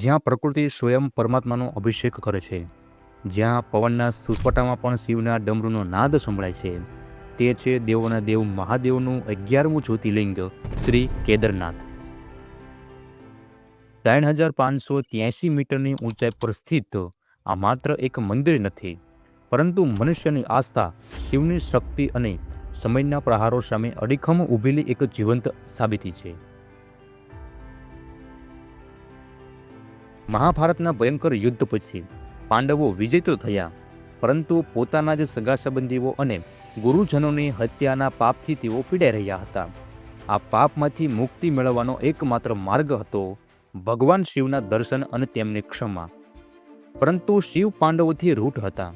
જ્યાં પ્રકૃતિ સ્વયં પરમાત્માનો અભિષેક કરે છે, જ્યાં પવનના સુસવાટામાં પણ શિવના ડમરૂનો નાદ સંભળાય છે, તે છે દેવોના દેવ મહાદેવનું 11મું જ્યોતિર્લિંગ શ્રી કેદારનાથ. 3583 મીટરની ઊંચાઈ પર સ્થિત આ માત્ર એક મંદિર નથી, પરંતુ મનુષ્યની આસ્થા, શિવની શક્તિ અને સમયના પ્રહારો સામે અડીખમ ઊભેલી એક જીવંત સાબિતી છે. મહાભારતના ભયંકર યુદ્ધ પછી પાંડવો વિજય તો થયા, પરંતુ પોતાના જ સગા સંબંધીઓ અને ગુરુજનોની હત્યાના પાપથી તેઓ પીડાઈ રહ્યા હતા. આ પાપમાંથી મુક્તિ મેળવવાનો એકમાત્ર માર્ગ હતો ભગવાન શિવના દર્શન અને તેમની ક્ષમા. પરંતુ શિવ પાંડવોથી રૂઠ હતા.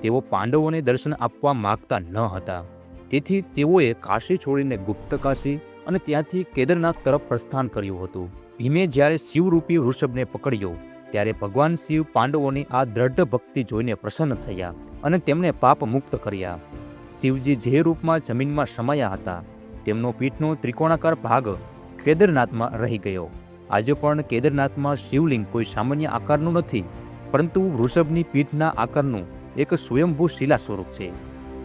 તેઓ પાંડવોને દર્શન આપવા માગતા ન હતા. તેથી તેઓએ કાશી છોડીને ગુપ્ત કાશી અને ત્યાંથી કેદારનાથ તરફ પ્રસ્થાન કર્યું હતું. ભીમે જ્યારે શિવરૂપી વૃષભને પકડ્યો ત્યારે ભગવાન શિવ પાંડવોની આ દ્રઢ ભક્તિ જોઈને પ્રસન્ન થયા અને તેમને પાપ મુક્ત કર્યા. શિવજી જે રૂપમાં જમીનમાં સમાયા હતા, તેમનો પીઠનો ત્રિકોણાકાર ભાગ કેદારનાથમાં રહી ગયો. આજે પણ કેદારનાથમાં શિવલિંગ કોઈ સામાન્ય આકારનું નથી, પરંતુ વૃષભની પીઠના આકારનું એક સ્વયંભૂ શિલા સ્વરૂપ છે.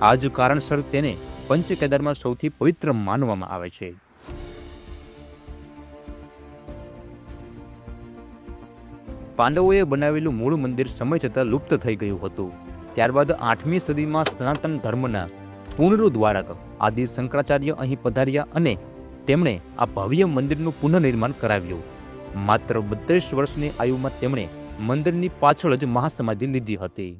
આ જ કારણસર તેને પંચ કેદારમાં સૌથી પવિત્ર માનવામાં આવે છે. પાંડવોએ બનાવેલું મૂળ મંદિર સમય જતાં લુપ્ત થઈ ગયું હતું. ત્યારબાદ 8મી સદીમાં સનાતન ધર્મના પુનરુદ્ધારક આદિ શંકરાચાર્ય અહીં પધાર્યા અને તેમણે આ ભવ્ય મંદિરનું પુનઃનિર્માણ કરાવ્યું. માત્ર 32 વર્ષની આયુમાં તેમણે મંદિરની પાછળ જ મહાસમાધિ લીધી હતી.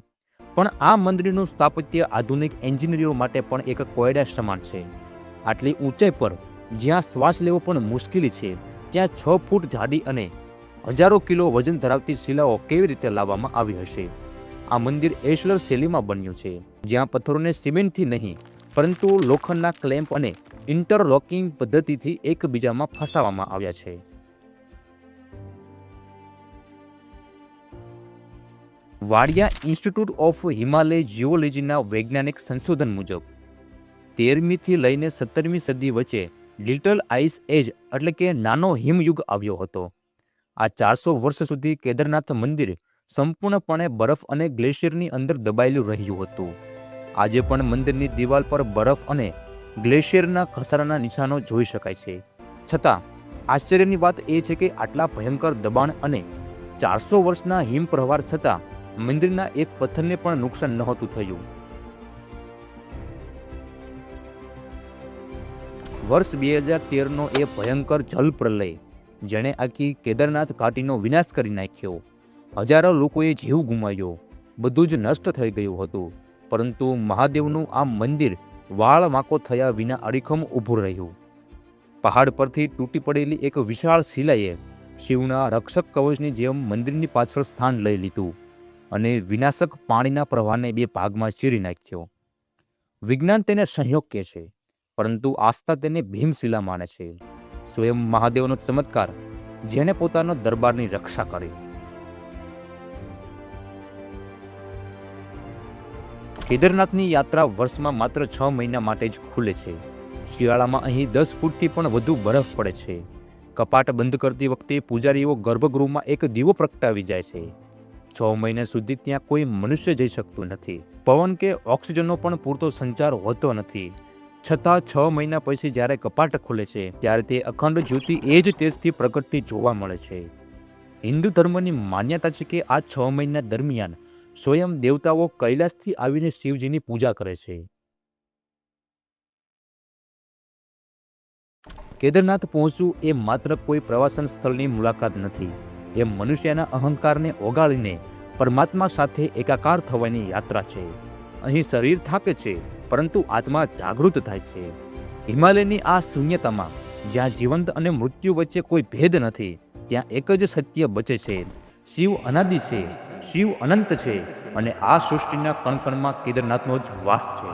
પણ આ મંદિરનું સ્થાપત્ય આધુનિક એન્જિનિયરો માટે પણ એક કોયડા સમાન છે. આટલી ઊંચાઈ પર જ્યાં શ્વાસ લેવો પણ મુશ્કેલી છે, ત્યાં 6 ફૂટ જાડી અને હજારો કિલો વજન ધરાવતી શિલાઓ કેવી રીતે લાવવામાં આવી હશે? આ મંદિર એશલર શૈલીમાં બન્યું છે, જ્યાં પથ્થરોને સિમેન્ટથી નહીં, પરંતુ લોખંડના ક્લેમ્પ અને ઇન્ટરલોકિંગ પદ્ધતિથી એકબીજામાં ફસાવવામાં આવ્યા છે. વાડિયા ઇન્સ્ટિટ્યૂટ ઓફ હિમાલય જીઓલોજીના વૈજ્ઞાનિક સંશોધન મુજબ 13મી થી લઈને 17મી સદી વચ્ચે લિટલ આઇસ એજ એટલે કે નાનો હિમયુગ આવ્યો હતો. આ 400 વર્ષ સુધી કેદારનાથ મંદિર સંપૂર્ણપણે બરફ અને ગ્લેશિયરની અંદર દબાયેલું રહ્યું હતું. આજે પણ મંદિરની દિવાલ પર બરફ અને ગ્લેશિયરના ઘસારાના નિશાનો જોઈ શકાય છે. છતાં આશ્ચર્યની વાત એ છે કે આટલા ભયંકર દબાણ અને 400 વર્ષના હિમ પ્રહાર છતાં મંદિરના એક પથ્થરને પણ નુકસાન નહોતું થયું. વર્ષ 2013નો એ ભયંકર જલ પ્રલય, જેણે આખી કેદારનાથ ઘાટીનો વિનાશ કરી નાખ્યો. હજારો લોકોએ જીવ ગુમાવ્યો. બધું જ નષ્ટ થઈ ગયું હતું. પરંતુ મહાદેવનું આ મંદિર વાળ વાંકો થયા વિના અડીખમ ઊભું રહ્યું. પહાડ પરથી તૂટી પડેલી એક વિશાળ શિલાએ શિવના રક્ષક કવચની જેમ મંદિરની પાછળ સ્થાન લઈ લીધું અને વિનાશક પાણીના પ્રવાહને 2 ભાગમાં ચીરી નાખ્યો. વિજ્ઞાન તેને સંયોગ કહે છે, પરંતુ આસ્થા તેને ભીમશિલા માને છે. સ્વયં મહાદેવનો ચમત્કાર, જેણે પોતાનો દરબારની રક્ષા કરી. કેદારનાથની યાત્રા વર્ષમાં માત્ર 6 મહિના માટે જ ખુલે છે. શિયાળામાં અહીં 10 ફૂટથી પણ વધુ બરફ પડે છે. કપાટ બંધ કરતી વખતે પૂજારીઓ ગર્ભગૃહમાં એક દીવો પ્રગટાવી જાય છે. 6 મહિના સુધી ત્યાં કોઈ મનુષ્ય જઈ શકતું નથી. પવન કે ઓક્સિજનનો પણ પૂરતો સંચાર હોતો નથી. છતાં 6 મહિના પછી જ્યારે કપાટ ખુલે છે, ત્યારે તે અખંડ જ્યોતિ એ જ તેજથી પ્રગટતી જોવા મળે છે. હિન્દુ ધર્મની માન્યતા છે કે આ 6 મહિના દરમિયાન સ્વયં દેવતાઓ કૈલાસથી આવીને શિવજીની પૂજા કરે છે. કેદારનાથ પહોંચવું એ માત્ર કોઈ પ્રવાસન સ્થળની મુલાકાત નથી. એ મનુષ્યના અહંકારને ઓગાળીને પરમાત્મા સાથે એકાકાર થવાની યાત્રા છે. અહીં શરીર થાકે છે, પરંતુ આત્મા જાગૃત થાય છે. હિમાલયની આ શૂન્યતામાં, જ્યાં જીવંત અને મૃત્યુ વચ્ચે કોઈ ભેદ નથી, ત્યાં એક જ સત્ય બચે છે: શિવ અનાદિ છે, શિવ અનંત છે, અને આ સૃષ્ટિના કણકણમાં કેદારનાથનો જ વાસ છે.